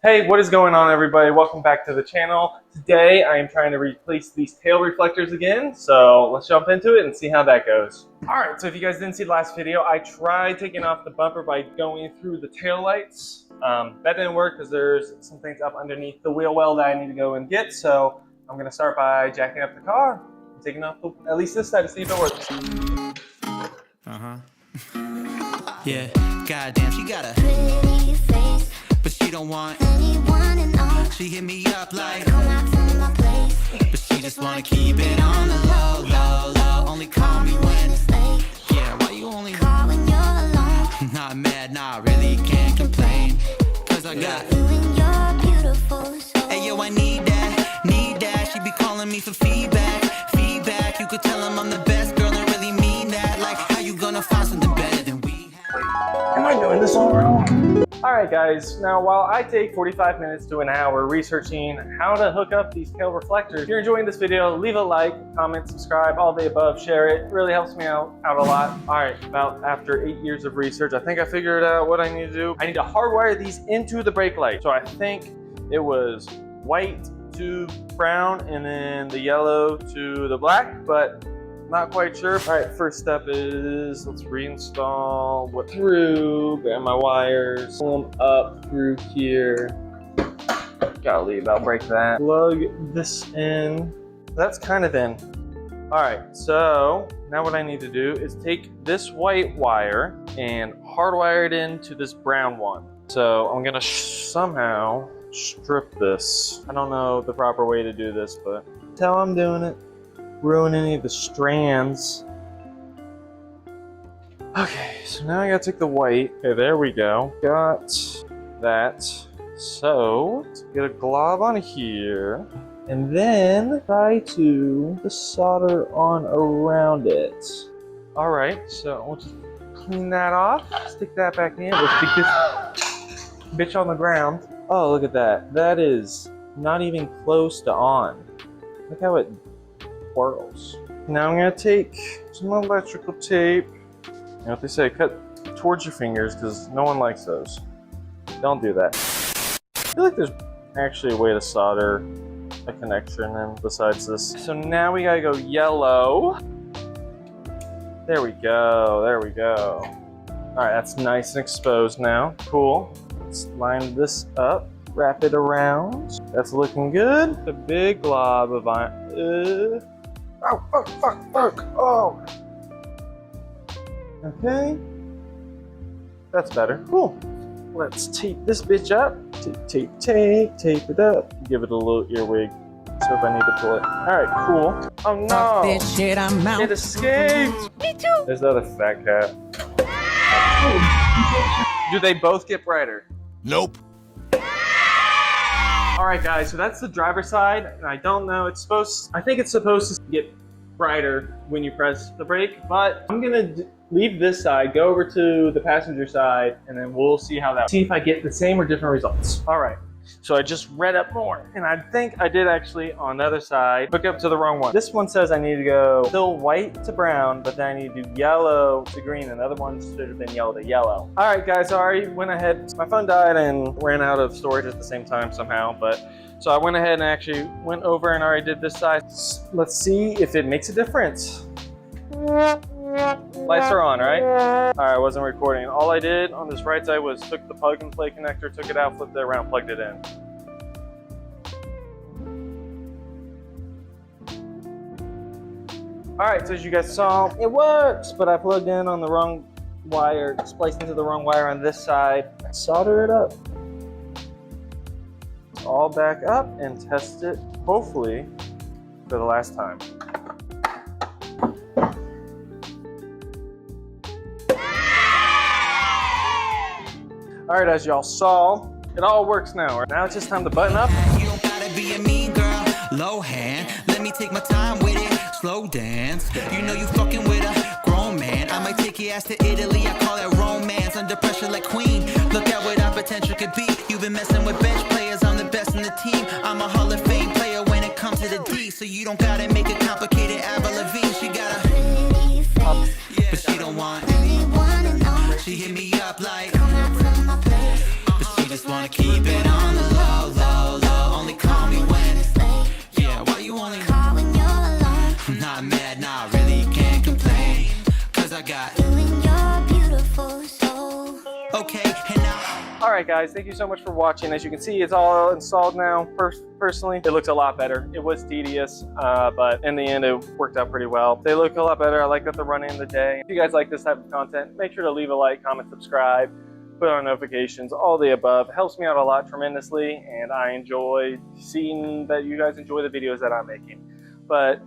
Hey, what is going on, everybody? Welcome back to the channel. Today I am trying to replace these tail reflectors again, so let's jump into it and see how that goes. Alright, so if you guys didn't see the last video, I tried taking off the bumper by going through the tail lights. That didn't work because there's some things up underneath the wheel well that I need to go and get, so I'm going to start by jacking up the car and taking off at least this side to see if it works. Yeah, goddamn, she got a pretty face, but she don't want anyone to know. She hit me up like, come out to my place, but she just wanna keep it on the low, low, low. Only call me when it's late. Yeah, why you only call when you're alone? Not mad, nah, really can't complain, cause I got you and your beautiful soul. Hey yo, I need that, need that. She be calling me for feedback, feedback. You could tell him I'm the best, girl, and really mean that. Like, how you gonna find something better than we have? Am I doing this all wrong? Alright guys, now while I take 45 minutes to an hour researching how to hook up these tail reflectors, if you're enjoying this video, leave a like, comment, subscribe, all the above, share it. It really helps me out a lot. Alright, about after 8 years of research, I think I figured out what I need to do. I need to hardwire these into the brake light. So I think it was white to brown and then the yellow to the black, but not quite sure. All right, first step is let's reinstall what through, grab my wires, pull them up through here. Golly, I'll break that. Plug this in. That's kind of in. All right, so now what I need to do is take this white wire and hardwire it into this brown one. So I'm gonna somehow strip this. I don't know the proper way to do this, but that's how I'm doing it. Ruin any of the strands. Okay, so now I gotta take the white. Okay, there we go. Got that. So let's get a glob on here and then try to solder on around it. All right, so we'll just clean that off, stick that back in. We'll stick this bitch on the ground. Oh, look at that. That is not even close to on. Look how it whirls. Now I'm going to take some electrical tape. You know what they say, cut towards your fingers because no one likes those. Don't do that. I feel like there's actually a way to solder a connection in besides this. So now we got to go yellow. There we go. There we go. All right, that's nice and exposed now. Cool. Let's line this up. Wrap it around. That's looking good. A big glob of iron. Oh, fuck. Oh. Okay. That's better. Cool. Let's tape this bitch up. Tape it up. Give it a little earwig. So if I need to pull it. Alright, cool. Oh no. This shit, I'm out. It escaped. Me too. There's the other fat cat. Do they both get brighter? Nope. Alright guys, so that's the driver's side, and I don't know, I think it's supposed to get brighter when you press the brake, but I'm gonna leave this side, go over to the passenger side, and then we'll see if I get the same or different results. Alright, so I just read up more, and I think I did actually, on the other side, hook up to the wrong one. This one says I need to go still white to brown, but then I need to do yellow to green, and the other one should have been yellow to yellow. Alright guys, sorry, went ahead. My phone died and ran out of storage at the same time somehow, but so I went ahead and actually went over and already did this side. Let's see if it makes a difference. Lights are on, right? All right, I wasn't recording. All I did on this right side was took the plug and play connector, took it out, flipped it around, plugged it in. All right, so as you guys saw, it works, but I plugged in on the wrong wire, spliced into the wrong wire on this side. Solder it up. All back up and test it, hopefully, for the last time. All right, as y'all saw, it all works now. Now it's just time to button up. You don't gotta be a mean girl, low hand. Let me take my time with it, slow dance. You know you fucking with a grown man. I might take your ass to Italy, I call that romance. Under pressure like Queen, look at what our potential could be. You've been messing with bench players, I'm the best in the team. I'm a Hall of Fame player when it comes to the D. So you don't gotta make it complicated, Avril Lavigne. She got a pretty face, but she don't want anyone to know. She hit me up like, come out to my place. but she just wanna keep it on the low, low, low. Only call me when it's late. Yeah, why you only call when you're alone? I'm not mad, nah, I really can't complain, cause I got you in your beautiful soul. Okay, and now Alright guys, thank you so much for watching. As you can see, it's all installed now. Personally, it looks a lot better. It was tedious, but in the end, it worked out pretty well. They look a lot better. I like that they're running in the day. If you guys like this type of content, make sure to leave a like, comment, subscribe, put on notifications, all the above. It helps me out a lot tremendously, and I enjoy seeing that you guys enjoy the videos that I'm making. But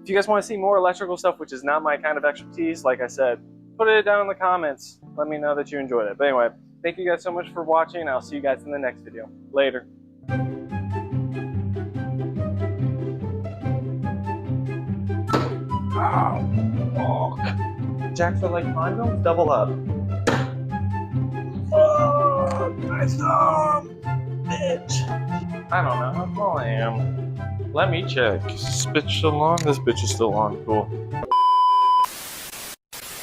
if you guys want to see more electrical stuff, which is not my kind of expertise, like I said, put it down in the comments. Let me know that you enjoyed it. But anyway, thank you guys so much for watching. I'll see you guys in the next video. Later. Oh. Jacks are like mine, don't double up. Oh, my thumb, bitch. I don't know how tall I am. Let me check. Is this bitch still on? This bitch is still on. Cool.